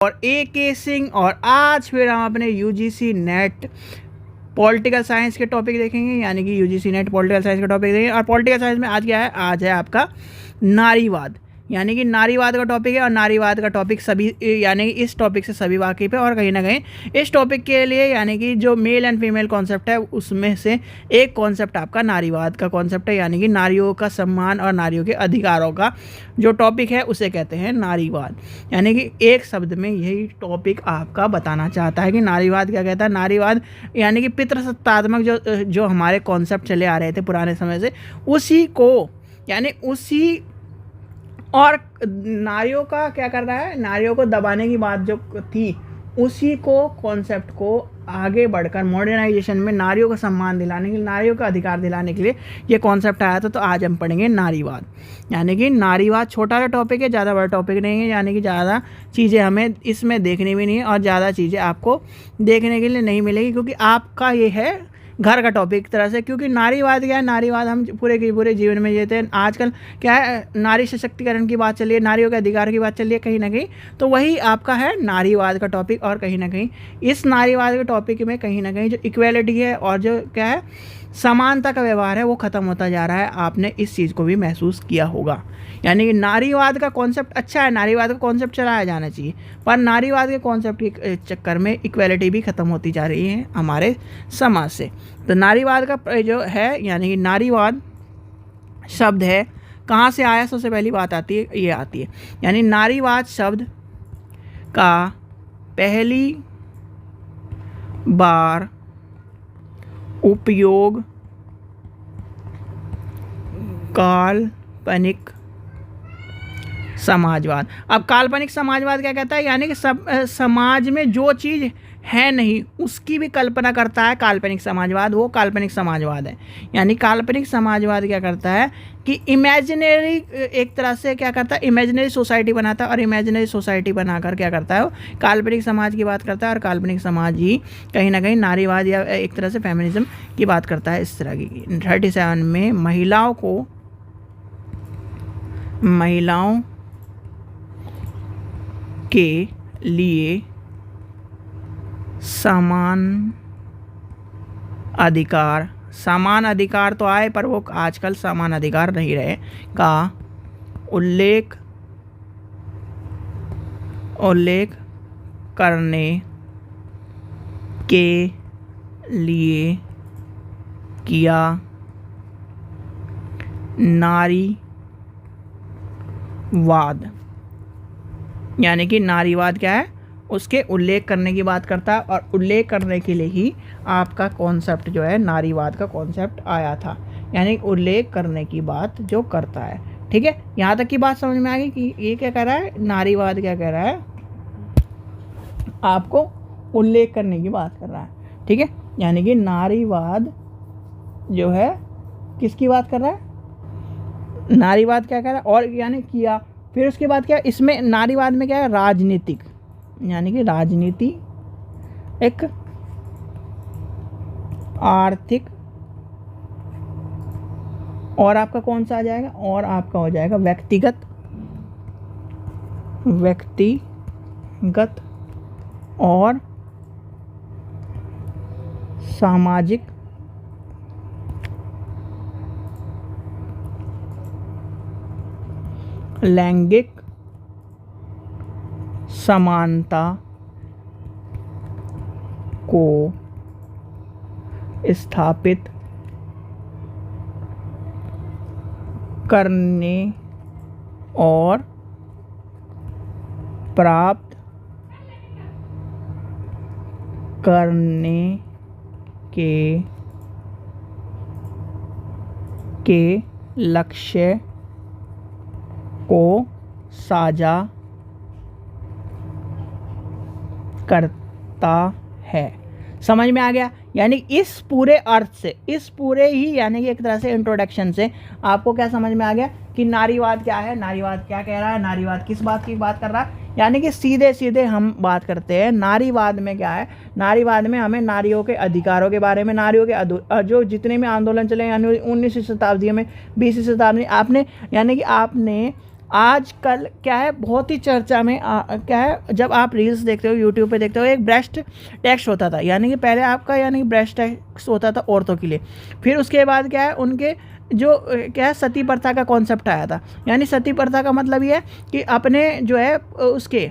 और AK सिंह। और आज फिर हम अपने UGC नेट पॉलिटिकल साइंस के टॉपिक देखेंगे, यानी कि UGC नेट पॉलिटिकल साइंस का टॉपिक देखेंगे। और पॉलिटिकल साइंस में आज क्या है, आज है आपका नारीवाद, यानी कि नारीवाद का टॉपिक है। और नारीवाद का टॉपिक सभी, यानी कि इस टॉपिक से सभी वाकिफ है। और कहीं ना कहीं इस टॉपिक के लिए, यानी कि जो मेल एंड फीमेल कॉन्सेप्ट है उसमें से एक कॉन्सेप्ट आपका नारीवाद का कॉन्सेप्ट है, यानी कि नारियों का सम्मान और नारियों के अधिकारों का जो टॉपिक है उसे कहते हैं नारीवाद। यानी कि एक शब्द में यही टॉपिक आपका बताना चाहता है कि नारीवाद क्या कहता है। नारीवाद यानी कि पितृसत्तात्मक जो हमारे कॉन्सेप्ट चले आ रहे थे पुराने समय से, उसी को, यानी उसी, और नारियों का क्या कर रहा है, नारियों को दबाने की बात जो थी उसी को, कॉन्सेप्ट को आगे बढ़कर मॉडर्नाइजेशन में नारियों का सम्मान दिलाने के लिए, नारियों का अधिकार दिलाने के लिए ये कॉन्सेप्ट आया था। तो आज हम पढ़ेंगे नारीवाद। यानी कि नारीवाद छोटा सा टॉपिक है, ज़्यादा बड़ा टॉपिक नहीं है, यानी कि ज़्यादा चीज़ें हमें इसमें देखनी भी नहीं है और ज़्यादा चीज़ें आपको देखने के लिए नहीं मिलेगी, क्योंकि आपका ये है घर का टॉपिक एक तरह से। क्योंकि नारीवाद क्या है, नारीवाद हम पूरे के पूरे जीवन में जीते हैं। आजकल क्या है, नारी सशक्तिकरण की बात चल रही है, नारियों के अधिकार की बात चल रही है कहीं ना कहीं, तो वही आपका है नारीवाद का टॉपिक। और कहीं ना कहीं इस नारीवाद के टॉपिक में कहीं ना कहीं जो इक्वेलिटी है और जो क्या है समानता का व्यवहार है वो ख़त्म होता जा रहा है। आपने इस चीज़ को भी महसूस किया होगा। यानी कि नारीवाद का कॉन्सेप्ट अच्छा है, नारीवाद का कॉन्सेप्ट चलाया जाना चाहिए, पर नारीवाद के कॉन्सेप्ट के चक्कर में इक्वेलिटी भी ख़त्म होती जा रही है हमारे समाज से। तो नारीवाद का जो है, यानी कि नारीवाद शब्द है कहाँ से आया, सबसे पहली बात आती है, ये आती है, यानी नारीवाद शब्द का पहली बार उपयोग काल्पनिक समाजवाद। अब काल्पनिक समाजवाद क्या कहता है, यानी कि समाज में जो चीज़ है नहीं उसकी भी कल्पना करता है काल्पनिक समाजवाद, वो काल्पनिक समाजवाद है। यानी काल्पनिक समाजवाद क्या करता है कि इमेजिनरी, एक तरह से क्या करता है, इमेजिनरी सोसाइटी बनाता है, और इमेजिनरी सोसाइटी बनाकर क्या करता है वो काल्पनिक समाज की बात करता है। और काल्पनिक समाज ही कहीं ना कहीं नारीवाद या एक तरह से फेमिनिज्म की बात करता है। इस तरह की 37 में महिलाओं के लिए समान अधिकार तो आए, पर वो आजकल समान अधिकार नहीं रहे, का उल्लेख करने के लिए किया नारीवाद। यानी कि नारीवाद क्या है, उसके उल्लेख करने की बात करता है, और उल्लेख करने के लिए ही आपका कॉन्सेप्ट जो है नारीवाद का कॉन्सेप्ट आया था। यानी उल्लेख करने की बात जो करता है। ठीक है, यहाँ तक की बात समझ में आ गई कि ये क्या कह रहा है, नारीवाद क्या कह रहा है, आपको उल्लेख करने की बात कर रहा है। ठीक है, यानी कि नारीवाद जो है किसकी बात कर रहा है, नारीवाद क्या कह रहा है, और यानी किया। फिर उसके बाद क्या, इसमें नारीवाद में क्या है, राजनीतिक, यानी कि राजनीति, एक आर्थिक, और आपका कौन सा आ जाएगा, और आपका हो जाएगा व्यक्तिगत और सामाजिक लैंगिक समानता को स्थापित करने और प्राप्त करने के लक्ष्य को साझा करता है। समझ में आ गया। यानी इस पूरे अर्थ से, इस पूरे ही यानी कि एक तरह से इंट्रोडक्शन से आपको क्या समझ में आ गया कि नारीवाद क्या है, नारीवाद क्या कह रहा है, नारीवाद किस बात की बात कर रहा है। यानी कि सीधे सीधे हम बात करते हैं नारीवाद में क्या है। नारीवाद में हमें नारियों के अधिकारों के बारे में, नारियों के जो जितने भी आंदोलन चले यानी 19वीं शताब्दी में, 20वीं शताब्दी आपने यानी कि आपने आजकल क्या है, बहुत ही चर्चा में क्या है, जब आप रील्स देखते हो, यूट्यूब पे देखते हो, एक ब्रेस्ट टैक्स होता था, यानी कि पहले आपका यानी कि ब्रेस्ट टैक्स होता था औरतों के लिए। फिर उसके बाद क्या है, उनके जो क्या है, सती प्रथा का कॉन्सेप्ट आया था। यानी सती प्रथा का मतलब ये है कि अपने जो है उसके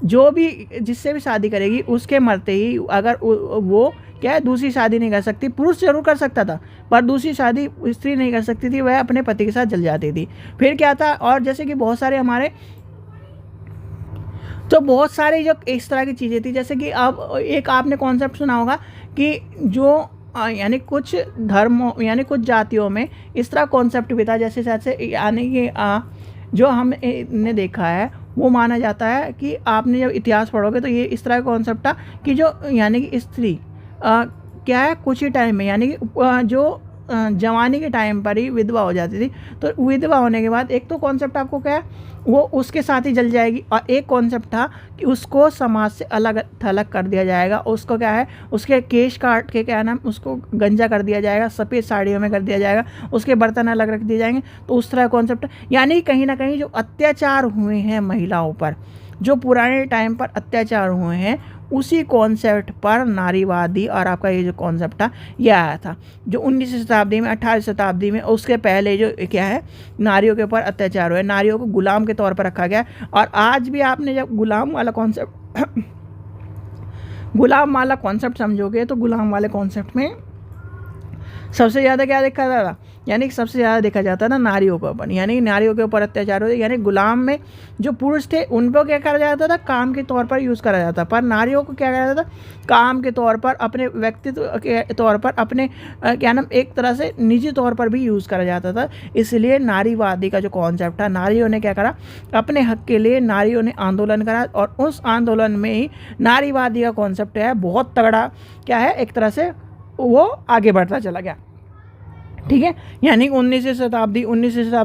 जो भी जिससे भी शादी करेगी उसके मरते ही अगर वो क्या है दूसरी शादी नहीं कर सकती। पुरुष जरूर कर सकता था पर दूसरी शादी स्त्री नहीं कर सकती थी, वह अपने पति के साथ जल जाती थी। फिर क्या था, और जैसे कि बहुत सारे हमारे तो बहुत सारी जो इस तरह की चीज़ें थी, जैसे कि अब एक आपने कॉन्सेप्ट सुना होगा कि जो यानी कुछ धर्मों यानी कुछ जातियों में इस तरह कॉन्सेप्ट भी था, जैसे यानी कि जो हमने देखा है वो माना जाता है कि आपने जब इतिहास पढ़ोगे तो ये इस तरह का कॉन्सेप्ट था कि जो यानी कि स्त्री क्या है कुछ ही टाइम में यानी कि जो जवानी के टाइम पर ही विधवा हो जाती थी। तो विधवा होने के बाद एक तो कॉन्सेप्ट आपको क्या है वो उसके साथ ही जल जाएगी, और एक कॉन्सेप्ट था कि उसको समाज से अलग थलग कर दिया जाएगा। उसको क्या है उसके केश काट के क्या नाम उसको गंजा कर दिया जाएगा, सफ़ेद साड़ियों में कर दिया जाएगा, उसके बर्तन अलग रख दिए जाएंगे। तो उस तरह कॉन्सेप्ट यानी कहीं ना कहीं जो अत्याचार हुए हैं महिलाओं पर, जो पुराने टाइम पर अत्याचार हुए हैं, उसी कॉन्सेप्ट पर नारीवादी और आपका ये जो कॉन्सेप्ट था ये आया था, जो 19वीं शताब्दी में 18वीं शताब्दी में। उसके पहले जो क्या है नारियों के ऊपर अत्याचार हुए, नारियों को गुलाम के तौर पर रखा गया। और आज भी आपने जब गुलाम वाला कॉन्सेप्ट गुलाम वाला कॉन्सेप्ट समझोगे तो गुलाम वाले कॉन्सेप्ट में सबसे ज़्यादा क्या देखा जाता था, यानी सबसे ज़्यादा देखा जाता था नारियों के ऊपर, यानी नारियों के ऊपर अत्याचार होते। यानी गुलाम में जो पुरुष थे उन पर क्या करा जाता था, काम के तौर पर यूज़ करा जाता, पर नारियों को क्या करा जाता था, काम के तौर पर, अपने व्यक्तित्व के तौर पर, अपने क्या नाम एक तरह से निजी तौर पर भी यूज़ करा जाता था। इसलिए नारीवादी का जो कॉन्सेप्ट था, नारियों ने क्या करा, अपने हक के लिए नारियों ने आंदोलन करा, और उस आंदोलन में ही नारीवादी का कॉन्सेप्ट है बहुत तगड़ा क्या है एक तरह से वो आगे बढ़ता चला गया। ठीक है, यानी 19वीं शताब्दी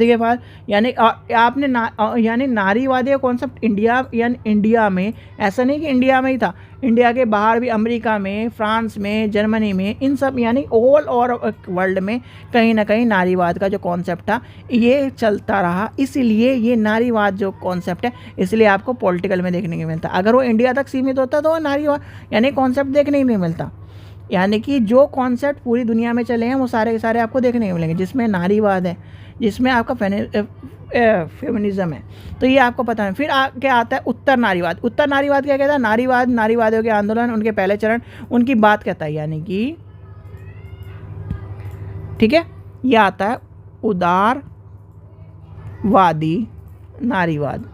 के बाद यानी आपने यानी नारीवादी का कॉन्सेप्ट इंडिया में, ऐसा नहीं कि इंडिया में ही था, इंडिया के बाहर भी, अमेरिका में, फ्रांस में, जर्मनी में, इन सब यानी ऑल और वर्ल्ड में कहीं ना कहीं नारीवाद का जो कॉन्सेप्ट था ये चलता रहा। इसीलिए ये नारीवाद जो कॉन्सेप्ट है इसलिए आपको पॉलिटिकल में देखने को मिलता। अगर वो इंडिया तक सीमित होता तो नारीवाद यानी कॉन्सेप्ट देखने को नहीं मिलता। यानी कि जो कॉन्सेप्ट पूरी दुनिया में चले हैं वो सारे के सारे आपको देखने को मिलेंगे, जिसमें नारीवाद है, जिसमें आपका फेमिनिज्म है, तो ये आपको पता है। फिर क्या आता है उत्तर नारीवाद। उत्तर नारीवाद क्या कहता है, नारीवादियों के आंदोलन, उनके पहले चरण, उनकी बात कहता है। यानी कि ठीक है, ये आता है उदारवादी नारीवाद।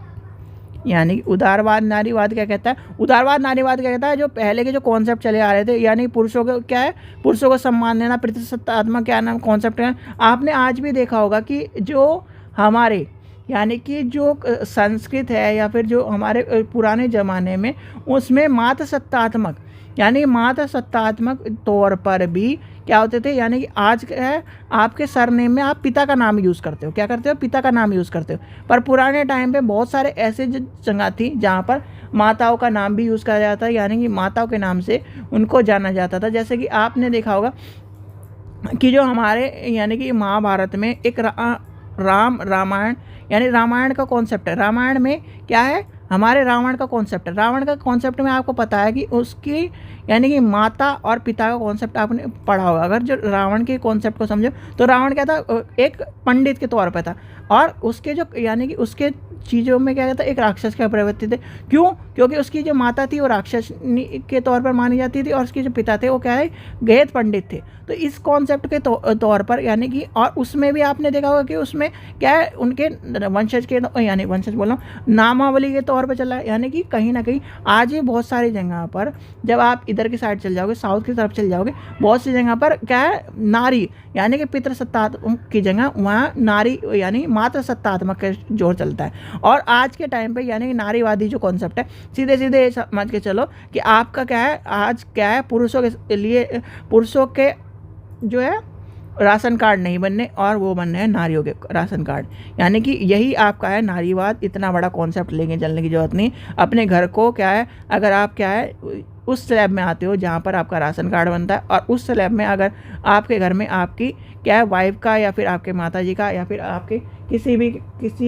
यानी उदारवाद नारीवाद क्या कहता है, उदारवाद नारीवाद क्या कहता है, जो पहले के जो कॉन्सेप्ट चले आ रहे थे, यानी पुरुषों को क्या है, पुरुषों को सम्मान देना, प्रतिसत्तात्मक क्या नाम कॉन्सेप्ट है। आपने आज भी देखा होगा कि जो हमारे यानी कि जो संस्कृत है या फिर जो हमारे पुराने ज़माने में, उसमें मातृसत्तात्मक यानी मातृसत्तात्मक तौर पर भी क्या होते थे, यानी कि आज है आपके सरनेम में आप पिता का नाम यूज़ करते हो, क्या करते हो, पिता का नाम यूज़ करते हो। पर पुराने टाइम पे बहुत सारे ऐसे जगह थी जहाँ पर माताओं का नाम भी यूज़ करा जाता है, यानी कि माताओं के नाम से उनको जाना जाता था। जैसे कि आपने देखा होगा कि जो हमारे यानी कि महाभारत में एक रामायण यानी रामायण का कॉन्सेप्ट है। रामायण में क्या है, हमारे रावण का कॉन्सेप्ट है। रावण का कॉन्सेप्ट में आपको पता है कि उसकी यानी कि माता और पिता का कॉन्सेप्ट आपने पढ़ा होगा। अगर जो रावण के कॉन्सेप्ट को समझो तो रावण क्या था, एक पंडित के तौर पर था, और उसके जो यानी कि उसके चीज़ों में क्या कहता है, एक राक्षस का प्रवृत्ति थे। क्यों, क्योंकि उसकी जो माता थी वो राक्षस के तौर पर मानी जाती थी, और उसके जो पिता थे वो क्या है, गैर पंडित थे। तो इस कॉन्सेप्ट के तौर पर यानी कि, और उसमें भी आपने देखा होगा कि उसमें क्या है, उनके वंशज के यानी वंशज बोल रहा हूँ, नामावली के तौर पर चला है। यानी कि कहीं ना कहीं आज भी बहुत सारी जगह पर, जब आप इधर की साइड चल जाओगे, साउथ की तरफ चल जाओगे, बहुत सी जगह पर क्या है, नारी यानी कि पितृसत्तात्मक की जगह वहाँ नारी यानी मातृसत्तात्मक का जोर चलता है। और आज के टाइम पे यानी कि नारीवादी जो कॉन्सेप्ट है, सीधे सीधे समझ के चलो कि आपका क्या है, आज क्या है, पुरुषों के लिए, पुरुषों के जो है राशन कार्ड नहीं बनने और वो बनने हैं नारियों के राशन कार्ड। यानी कि यही आपका है नारीवाद। इतना बड़ा कॉन्सेप्ट लेके चलने की ज़रूरत नहीं। अपने घर को क्या है, अगर आप क्या है उस स्लैब में आते हो जहाँ पर आपका राशन कार्ड बनता है, और उस स्लैब में अगर आपके घर में आपकी क्या है वाइफ का या फिर आपके माता जी का या फिर आपके किसी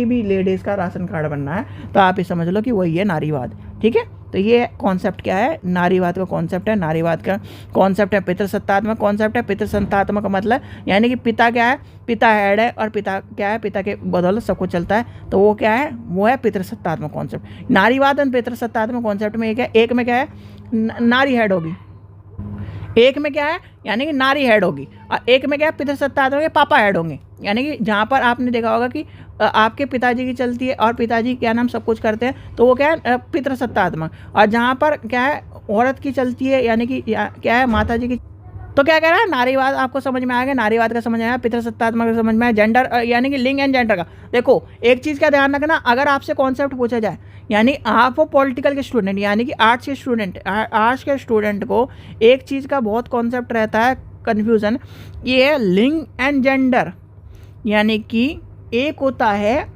भी लेडीज़ का राशन कार्ड बनना है, तो आप ये समझ लो कि वही है नारीवाद। ठीक है, तो ये कॉन्सेप्ट क्या है, नारीवाद का कॉन्सेप्ट है। नारीवाद का कॉन्सेप्ट है पितृसत्तात्मक कॉन्सेप्ट है। पितृसत्तात्मक का मतलब यानी कि पिता क्या है, पिता हेड है और पिता क्या है, पिता के बदौलत सब कुछ चलता है, तो वो क्या है, वो है पितृसत्तात्मक कॉन्सेप्ट। नारीवाद और पितृसत्तात्मक कॉन्सेप्ट में एक में क्या है, नारी हेड होगी, एक में क्या है यानी कि नारी हेड होगी, और एक में क्या है पितृसत्तात्मक पापा हेड होंगे। यानी कि जहाँ पर आपने देखा होगा कि आपके पिताजी की चलती है और पिताजी क्या नाम सब कुछ करते हैं, तो वो क्या है पितृसत्तात्मक, और जहाँ पर क्या है औरत की चलती है यानी कि क्या है माता जी की। तो क्या कह रहा है, नारीवाद आपको समझ में आ गया, नारीवाद का समझ में आया, पितृसत्तात्मक का समझ में आया, जेंडर यानी कि लिंग एंड जेंडर का। देखो एक चीज़ का ध्यान रखना, अगर आपसे कॉन्सेप्ट पूछा जाए, यानी आप वो पॉलिटिकल के स्टूडेंट यानी कि आर्ट्स के स्टूडेंट को एक चीज़ का बहुत कॉन्सेप्ट रहता है कन्फ्यूज़न, ये है लिंग एंड जेंडर। यानी कि एक होता है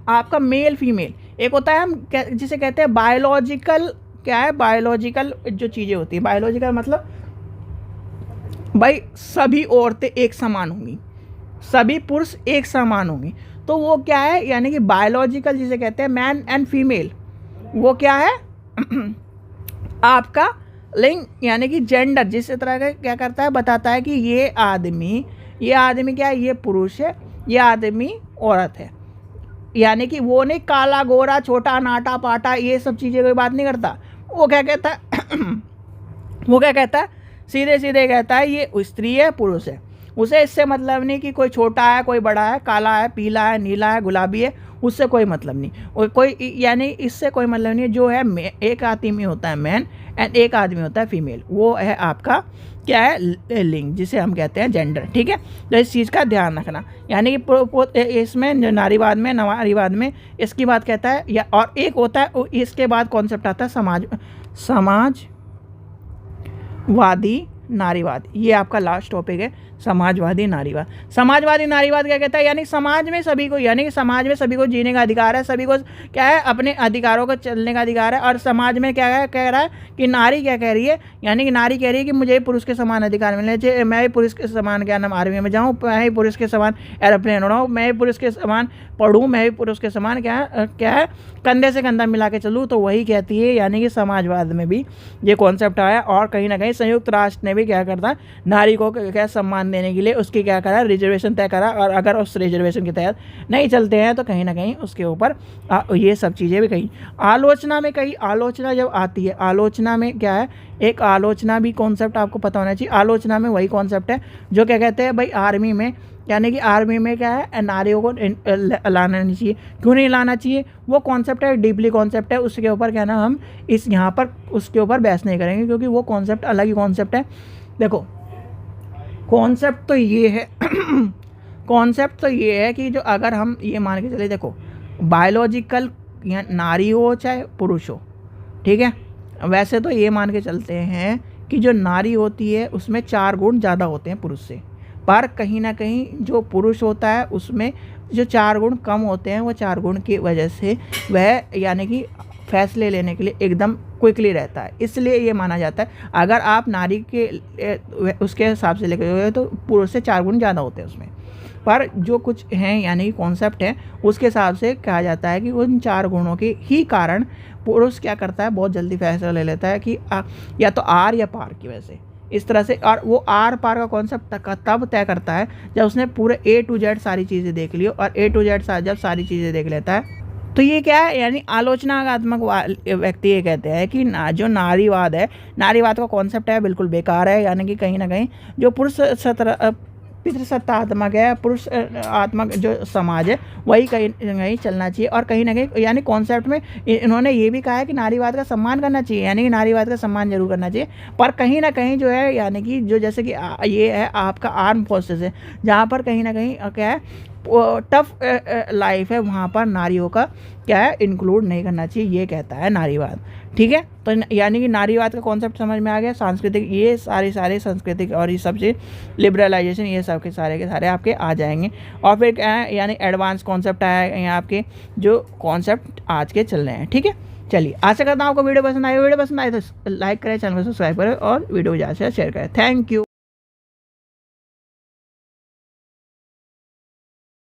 आपका मेल फीमेल, एक होता है हम जिसे कहते हैं बायोलॉजिकल, क्या है बायोलॉजिकल जो चीज़ें होती है, बायोलॉजिकल मतलब भाई सभी औरतें एक समान होंगी, सभी पुरुष एक समान होंगे, तो वो क्या है यानी कि बायोलॉजिकल जिसे कहते हैं मैन एंड फीमेल, वो क्या है आपका लिंग यानी कि जेंडर, जिस तरह का क्या करता है बताता है कि ये आदमी क्या है, ये पुरुष है, ये आदमी औरत है। यानी कि वो नहीं काला गोरा छोटा नाटा पाटा ये सब चीज़ें कोई बात नहीं करता। वो क्या कहता है सीधे सीधे कहता है ये स्त्री है पुरुष है, उसे इससे मतलब नहीं कि कोई छोटा है कोई बड़ा है, काला है पीला है नीला है गुलाबी है, उससे कोई मतलब नहीं, और कोई यानी इससे कोई मतलब नहीं। जो है एक आदमी होता है मैन एंड एक आदमी होता है फीमेल, वो है आपका क्या है लिंग, जिसे हम कहते हैं जेंडर। ठीक है, तो इस चीज़ का ध्यान रखना। यानी कि इसमें नारीवाद में इसकी बात कहता है या, और एक होता है इसके बाद कॉन्सेप्ट आता है समाजवादी नारीवाद। ये आपका लास्ट टॉपिक है, समाजवादी नारीवाद। समाजवादी नारीवाद क्या कहता है, यानी समाज में सभी को जीने का अधिकार है, सभी को क्या है अपने अधिकारों को चलने का अधिकार है। और समाज में क्या है कह रहा है कि नारी क्या कह रही है, यानी कि नारी कह रही है कि मुझे पुरुष के समान अधिकार मिलने चाहिए, मैं भी पुरुष के समान क्या नाम आर्मी में जाऊँ, मैं भी पुरुष के समान एरोप्लेन उड़ाऊँ, मैं भी पुरुष के समान पढ़ूँ, मैं भी पुरुष के समान क्या है कंधे से कंधा मिला के चलूँ। तो वही कहती है, यानी कि समाजवाद में भी ये कॉन्सेप्ट आया। और कहीं ना कहीं संयुक्त राष्ट्र ने भी क्या करता, नारी को क्या सम्मान देने के लिए उसकी क्या करा, रिजर्वेशन तय करा, और अगर उस रिजर्वेशन के तहत नहीं चलते हैं तो कहीं ना कहीं उसके ऊपर ये सब चीज़ें भी कहीं आलोचना जब आती है, आलोचना में क्या है, एक आलोचना भी कॉन्सेप्ट आपको पता होना चाहिए। आलोचना में वही कॉन्सेप्ट है जो क्या कहते हैं भाई आर्मी में, यानी कि आर्मी में क्या है नारियों को लाना नहीं चाहिए। क्यों नहीं लाना चाहिए, वो कॉन्सेप्ट है डीपली कॉन्सेप्ट है, उसके ऊपर क्या ना हम यहाँ पर उसके ऊपर बहस नहीं करेंगे, क्योंकि वो कॉन्सेप्ट अलग ही कॉन्सेप्ट है। देखो कॉन्सेप्ट तो ये है कि जो अगर हम ये मान के चले, देखो बायोलॉजिकल नारी हो चाहे पुरुष हो, ठीक है, वैसे तो ये मान के चलते हैं कि जो नारी होती है उसमें 4 गुण ज़्यादा होते हैं पुरुष से, पर कहीं ना कहीं जो पुरुष होता है उसमें जो 4 गुण कम होते हैं, वो 4 गुण की वजह से वह यानी कि फैसले लेने के लिए एकदम क्विकली रहता है। इसलिए ये माना जाता है अगर आप नारी के उसके हिसाब से लेकर हुए तो पुरुष से 4 गुण ज़्यादा होते हैं उसमें, पर जो कुछ हैं यानी कि कॉन्सेप्ट है उसके हिसाब से कहा जाता है कि उन 4 गुणों के ही कारण पुरुष क्या करता है, बहुत जल्दी फैसला ले लेता है कि या तो आर या पार की वजह से, इस तरह से। और वो आर पार का कॉन्सेप्ट तब तय करता है जब उसने पूरे A to Z सारी चीज़ें देख ली, और A to Z जब सारी चीज़ें देख लेता है तो ये क्या है, यानी आलोचनात्मक व्यक्ति ये कहते हैं कि जो नारीवाद है, नारीवाद का कॉन्सेप्ट है बिल्कुल बेकार है। यानी कि कहीं ना कहीं जो पितृसत्तात्मक है, पुरुष आत्मक जो समाज है वही कहीं ना कहीं चलना चाहिए। और कहीं ना कहीं यानी कॉन्सेप्ट में इन्होंने ये भी कहा है कि नारीवाद का सम्मान करना चाहिए, यानी कि नारीवाद का सम्मान जरूर करना चाहिए, पर कहीं ना कहीं जो है यानी कि जो जैसे कि ये है आपका आर्म फोर्सेस है, जहाँ पर कहीं ना कहीं क्या है टफ लाइफ है, वहाँ पर नारियों का क्या है इंक्लूड नहीं करना चाहिए, ये कहता है नारीवाद। ठीक है। तो यानी कि नारीवाद का कॉन्सेप्ट समझ में आ गया, सांस्कृतिक, ये सारे सांस्कृतिक और ये सबसे लिबरलाइजेशन, ये सब के सारे आपके आ जाएंगे। और फिर क्या है, यानी एडवांस कॉन्सेप्ट आया यहाँ आपके, जो कॉन्सेप्ट आज के चल रहे हैं। ठीक है, चलिए आशा करता हूँ आपको वीडियो पसंद आए तो लाइक करें, चैनल को सब्सक्राइब करें और वीडियो को ज़्यादा से ज़्यादा शेयर करें। Thank you.